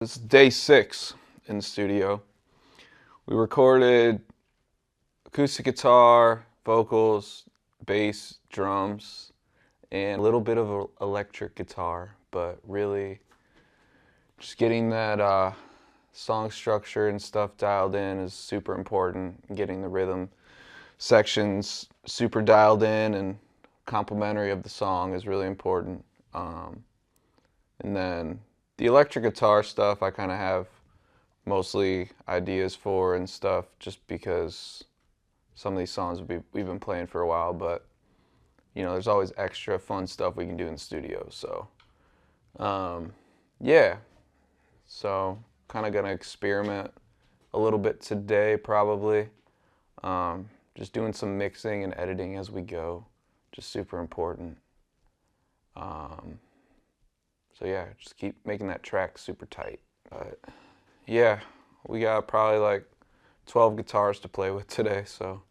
This is day 6 in the studio. We recorded acoustic guitar, vocals, bass, drums, and a little bit of electric guitar, but really just getting that song structure and stuff dialed in is super important. Getting the rhythm sections super dialed in and complimentary of the song is really important. And then the electric guitar stuff I kind of have mostly ideas for and stuff just because some of these songs we've been playing for a while, but you know, there's always extra fun stuff we can do in the studio. So yeah, so kind of gonna experiment a little bit today probably. Just doing some mixing and editing as we go, just super important. So yeah, just keep making that track super tight. But yeah, we got probably like 12 guitars to play with today, so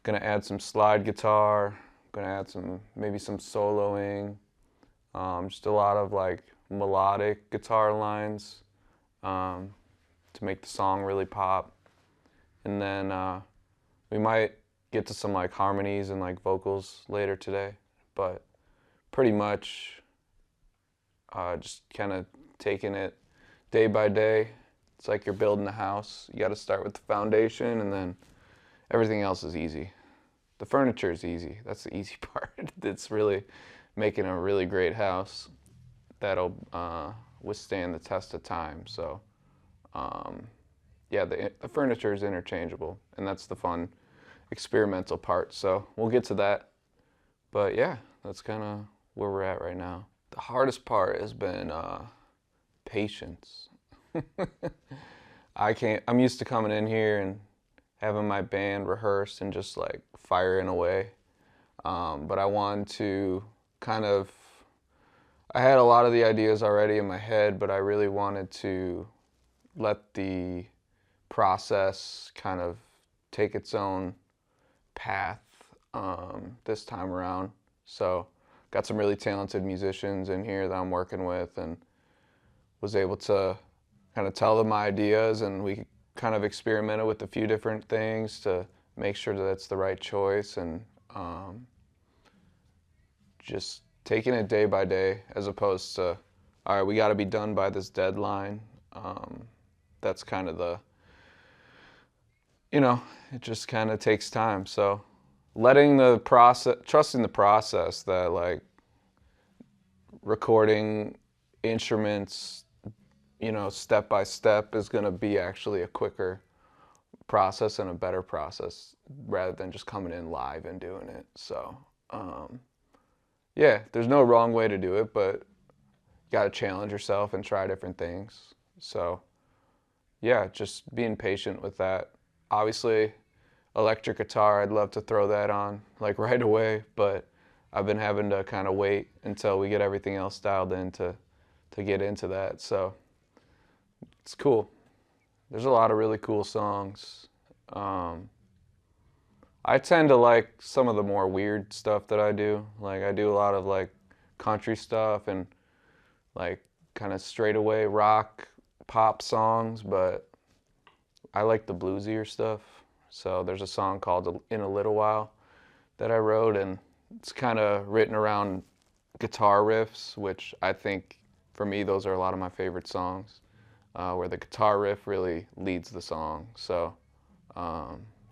gonna add some slide guitar, gonna add maybe some soloing, just a lot of like melodic guitar lines to make the song really pop. And then we might get to some like harmonies and like vocals later today, but pretty much just kind of taking it day by day. It's like you're building a house. You got to start with the foundation, and then everything else is easy. The furniture is easy. That's the easy part. It's really making a really great house that'll withstand the test of time. So yeah, the furniture is interchangeable, and that's the fun experimental part. So we'll get to that. But yeah, that's kind of where we're at right now. The hardest part has been patience. I'm used to coming in here and having my band rehearse and just like firing away. But I wanted to I had a lot of the ideas already in my head, but I really wanted to let the process kind of take its own path this time around. So got some really talented musicians in here that I'm working with, and was able to kind of tell them my ideas, and we kind of experimented with a few different things to make sure that it's the right choice, and just taking it day by day as opposed to, all right, we got to be done by this deadline. That's kind of it just kind of takes time. So letting the process, trusting the process that like recording instruments, step by step is going to be actually a quicker process and a better process rather than just coming in live and doing it. So yeah, there's no wrong way to do it, but you got to challenge yourself and try different things. So yeah, just being patient with that. Obviously, electric guitar, I'd love to throw that on like right away, but I've been having to kind of wait until we get everything else dialed in to get into that. So it's cool. There's a lot of really cool songs. I tend to like some of the more weird stuff that I do. Like I do a lot of like country stuff and like kind of straightaway rock pop songs, but I like the bluesier stuff. So there's a song called In a Little While that I wrote, and it's kind of written around guitar riffs, which I think for me those are a lot of my favorite songs, where the guitar riff really leads the song. So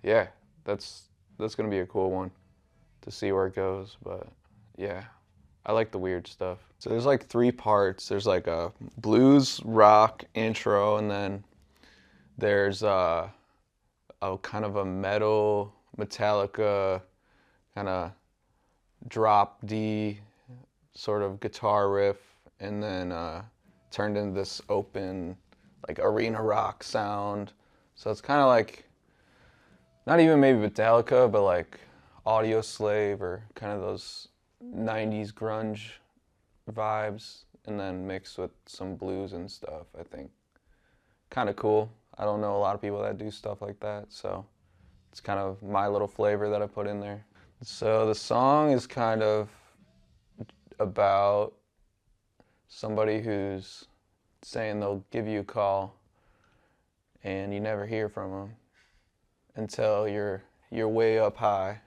yeah, that's gonna be a cool one to see where it goes. But yeah, I like the weird stuff. So there's like 3 parts. There's like a blues rock intro, and then there's a kind of a metal Metallica kind of drop D sort of guitar riff, and then turned into this open like arena rock sound. So it's kind of like not even maybe Metallica, but like Audio Slave or kind of those 90s grunge vibes, and then mixed with some blues and stuff. I think kind of cool. I don't know a lot of people that do stuff like that, so it's kind of my little flavor that I put in there. So the song is kind of about somebody who's saying they'll give you a call and you never hear from them until you're way up high,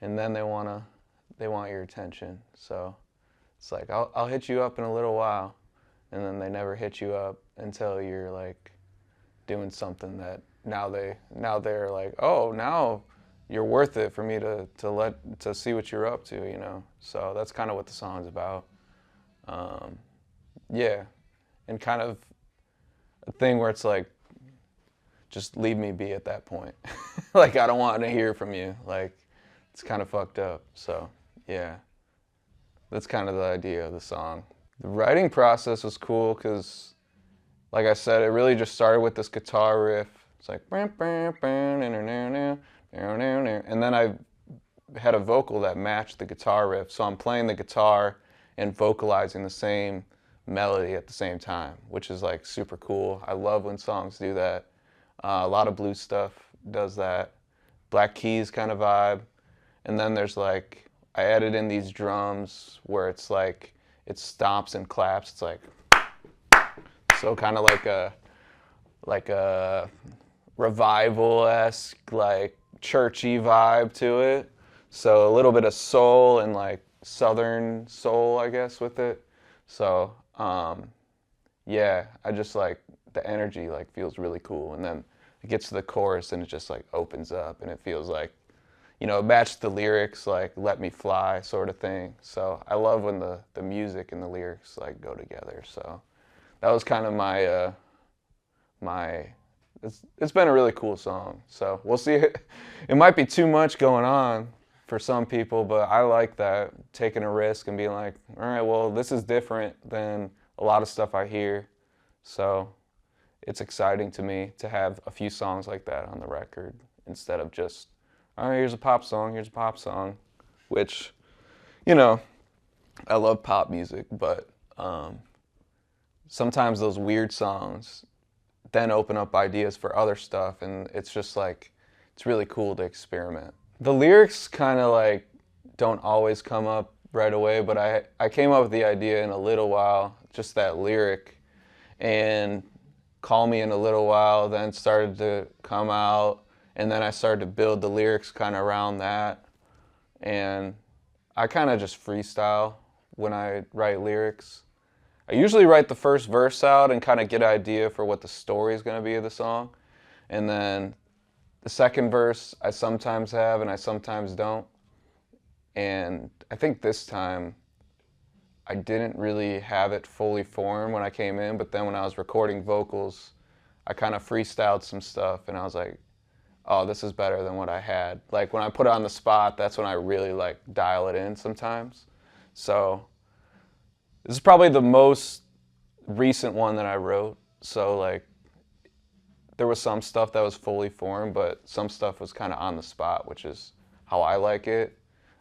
and then they want your attention. So it's like I'll hit you up in a little while, and then they never hit you up until you're like doing something that now they're like, oh, now you're worth it for me to see what you're up to, you know. So that's kind of what the song's about. Yeah, and kind of a thing where it's like, just leave me be at that point. Like, I don't want to hear from you. Like, it's kind of fucked up. So yeah, that's kind of the idea of the song. The writing process was cool because, like I said, it really just started with this guitar riff. It's like, and then I had a vocal that matched the guitar riff. So I'm playing the guitar and vocalizing the same melody at the same time, which is like super cool. I love when songs do that. A lot of blues stuff does that. Black Keys kind of vibe. And then there's like, I added in these drums where it's like, it stomps and claps. It's like, so kind of like a revival-esque, like churchy vibe to it. So a little bit of soul and like southern soul, I guess, with it. So yeah, I just like the energy like feels really cool. And then it gets to the chorus and it just like opens up and it feels like, you know, it matched the lyrics, like "Let Me Fly" sort of thing. So I love when the music and the lyrics like go together. So that was kind of my it's been a really cool song. So we'll see. It might be too much going on for some people, but I like that, taking a risk and being like, all right, well, this is different than a lot of stuff I hear. So it's exciting to me to have a few songs like that on the record instead of just, all right, here's a pop song, which, you know, I love pop music, but sometimes those weird songs then open up ideas for other stuff, and it's just like, it's really cool to experiment. The lyrics kind of like don't always come up right away, but I came up with the idea in a little while, just that lyric, and Call Me in a Little While then started to come out, and then I started to build the lyrics kind of around that, and I kind of just freestyle when I write lyrics. I usually write the first verse out and kind of get an idea for what the story is going to be of the song. And then the second verse I sometimes have and I sometimes don't. And I think this time I didn't really have it fully formed when I came in, but then when I was recording vocals, I kind of freestyled some stuff and I was like, oh, this is better than what I had. Like when I put it on the spot, that's when I really like dial it in sometimes. So this is probably the most recent one that I wrote. So like there was some stuff that was fully formed, but some stuff was kind of on the spot, which is how I like it.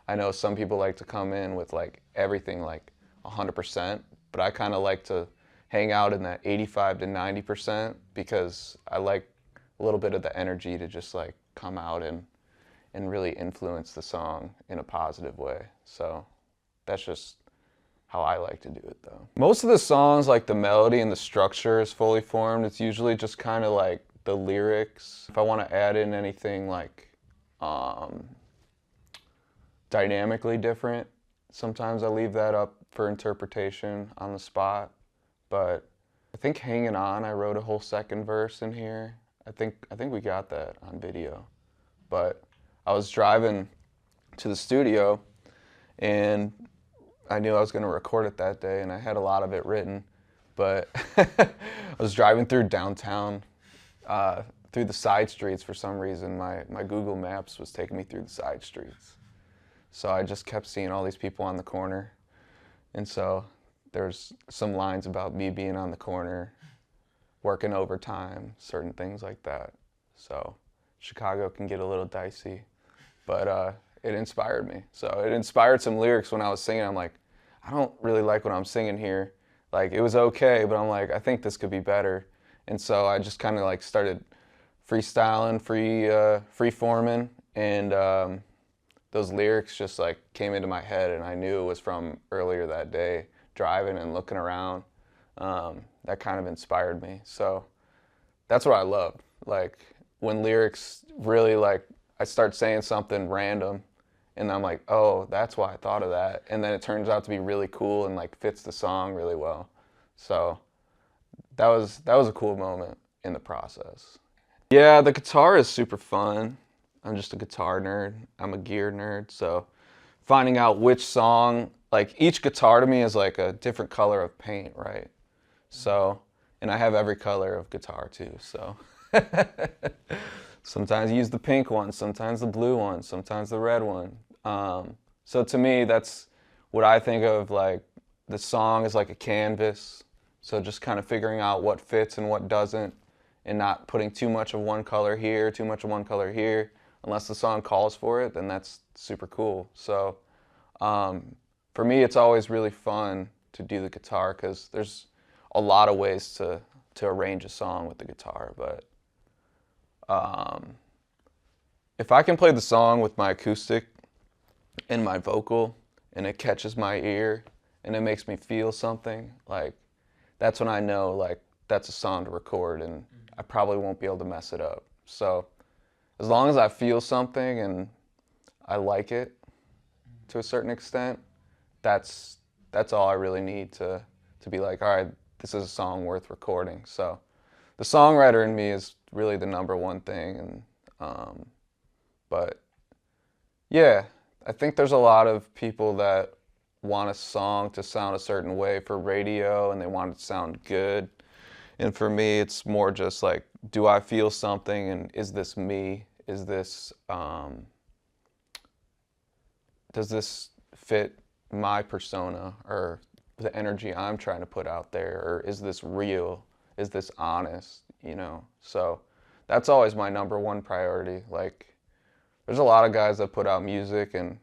I know some people like to come in with like everything like 100%, but I kind of like to hang out in that 85 to 90% because I like a little bit of the energy to just like come out and really influence the song in a positive way. So that's just how I like to do it though. Most of the songs, like the melody and the structure is fully formed. It's usually just kind of like the lyrics. If I want to add in anything like dynamically different, sometimes I leave that up for interpretation on the spot. But I think Hanging On, I wrote a whole second verse in here. I think we got that on video. But I was driving to the studio and I knew I was going to record it that day, and I had a lot of it written, but I was driving through downtown, through the side streets for some reason. My Google Maps was taking me through the side streets. So I just kept seeing all these people on the corner, and so there's some lines about me being on the corner, working overtime, certain things like that. So Chicago can get a little dicey, but it inspired me. So it inspired some lyrics when I was singing. I'm like, I don't really like what I'm singing here. Like, it was okay, but I'm like, I think this could be better. And so I just kind of like started freestyling, free forming, and those lyrics just like came into my head, and I knew it was from earlier that day, driving and looking around. that kind of inspired me. So that's what I love. Like when lyrics really like, I start saying something random and I'm like, oh, that's why I thought of that. And then it turns out to be really cool and like fits the song really well. So that was a cool moment in the process. Yeah, the guitar is super fun. I'm just a guitar nerd. I'm a gear nerd. So finding out which song, like each guitar to me is like a different color of paint, right? So, and I have every color of guitar too. So sometimes I use the pink one, sometimes the blue one, sometimes the red one. So to me, that's what I think of, like the song is like a canvas. So just kind of figuring out what fits and what doesn't, and not putting too much of one color here, too much of one color here. Unless the song calls for it, then that's super cool. So for me, it's always really fun to do the guitar because there's a lot of ways to arrange a song with the guitar. But if I can play the song with my acoustic and my vocal and it catches my ear and it makes me feel something, like that's when I know like that's a song to record and I probably won't be able to mess it up. So as long as I feel something and I like it to a certain extent, that's all I really need to be like, all right, this is a song worth recording. So the songwriter in me is really the number one thing. And but yeah, I think there's a lot of people that want a song to sound a certain way for radio and they want it to sound good. And for me, it's more just like, do I feel something and is this me? Is this, does this fit my persona or the energy I'm trying to put out there? Or is this real? Is this honest? You know? So that's always my number one priority. Like, there's a lot of guys that put out music and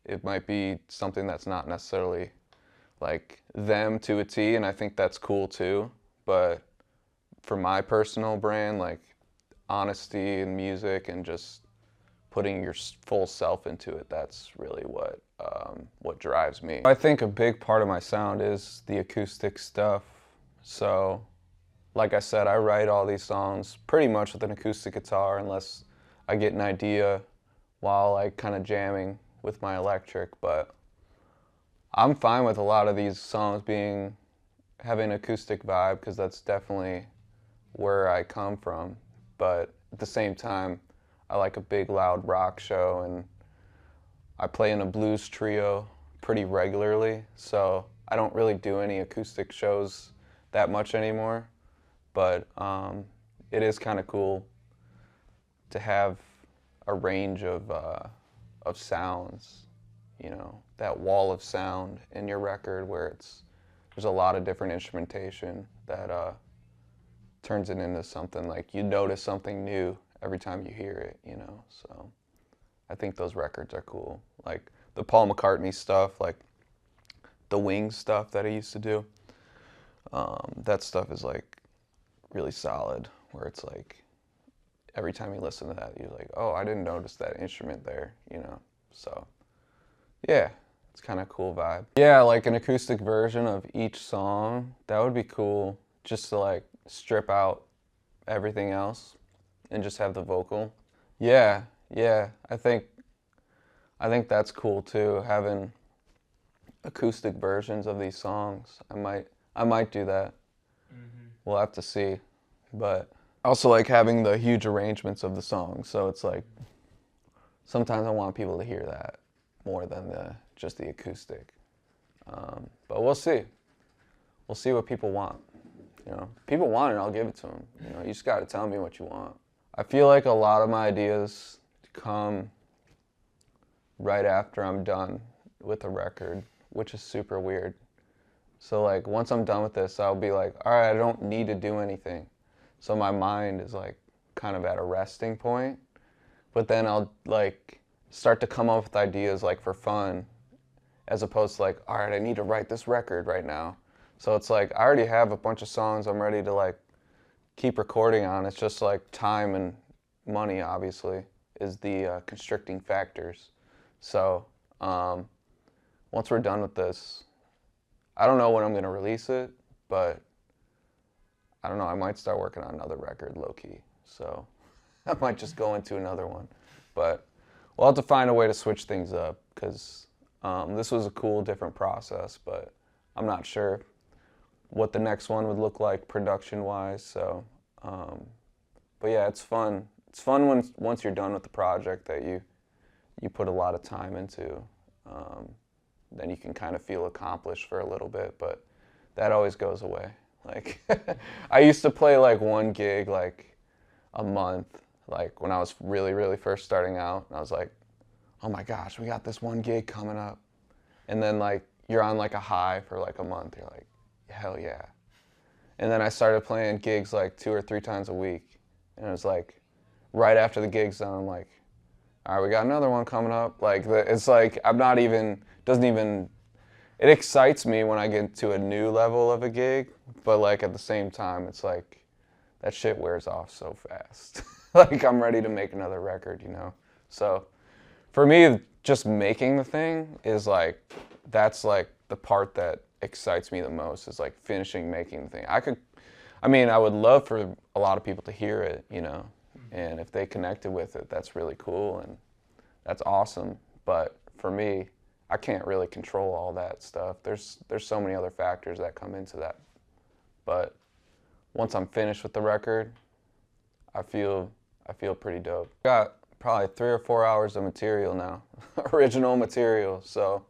it might be something that's not necessarily like them to a T, and I think that's cool too. But for my personal brand, like honesty in music and just putting your full self into it, that's really what drives me. I think a big part of my sound is the acoustic stuff. So like I said, I write all these songs pretty much with an acoustic guitar unless I get an idea while like kind of jamming with my electric. But I'm fine with a lot of these songs having an acoustic vibe because that's definitely where I come from. But at the same time, I like a big loud rock show and I play in a blues trio pretty regularly, so I don't really do any acoustic shows that much anymore. But it is kind of cool to have a range of sounds, you know, that wall of sound in your record where there's a lot of different instrumentation that turns it into something like you notice something new every time you hear it, you know. So I think those records are cool. Like the Paul McCartney stuff, like the Wings stuff that I used to do. That stuff is like really solid, where it's like every time you listen to that, you're like, oh, I didn't notice that instrument there, you know. So yeah, it's kind of cool vibe. Yeah, like an acoustic version of each song, that would be cool, just to like strip out everything else and just have the vocal. Yeah, I think that's cool too, having acoustic versions of these songs. I might do that. We'll have to see. But I also like having the huge arrangements of the songs, so it's like sometimes I want people to hear that more than just the acoustic. But we'll see. We'll see what people want. You know, if people want it, I'll give it to them. You know, you just got to tell me what you want. I feel like a lot of my ideas come right after I'm done with a record, which is super weird. So like once I'm done with this, I'll be like, all right, I don't need to do anything. So my mind is like kind of at a resting point. But then I'll like start to come up with ideas like for fun, as opposed to like, all right, I need to write this record right now. So it's like I already have a bunch of songs I'm ready to like keep recording on. It's just like time and money, obviously, is the constricting factors. So once we're done with this, I don't know when I'm going to release it, but I don't know, I might start working on another record low-key. So I might just go into another one. But we'll have to find a way to switch things up because this was a cool, different process, but I'm not sure what the next one would look like production-wise. So, but yeah, it's fun. It's fun once you're done with the project that you put a lot of time into. Then you can kind of feel accomplished for a little bit, but that always goes away. Like I used to play like one gig like a month, like when I was really, really first starting out. And I was like, oh my gosh, we got this one gig coming up. And then like you're on like a high for like a month. You're like, hell yeah. And then I started playing gigs like 2 or 3 times a week. And it was like right after the gig's done, I'm like, all right, we got another one coming up. Like it's like I'm not even, doesn't even, it excites me when I get to a new level of a gig, but like at the same time, it's like that shit wears off so fast. Like I'm ready to make another record, you know? So for me, just making the thing is like, that's like the part that excites me the most is like finishing making the thing. I would love for a lot of people to hear it, you know? And if they connected with it, that's really cool and that's awesome. But for me, I can't really control all that stuff. There's so many other factors that come into that. But once I'm finished with the record, I feel pretty dope. Got probably 3 or 4 hours of material now, original material. So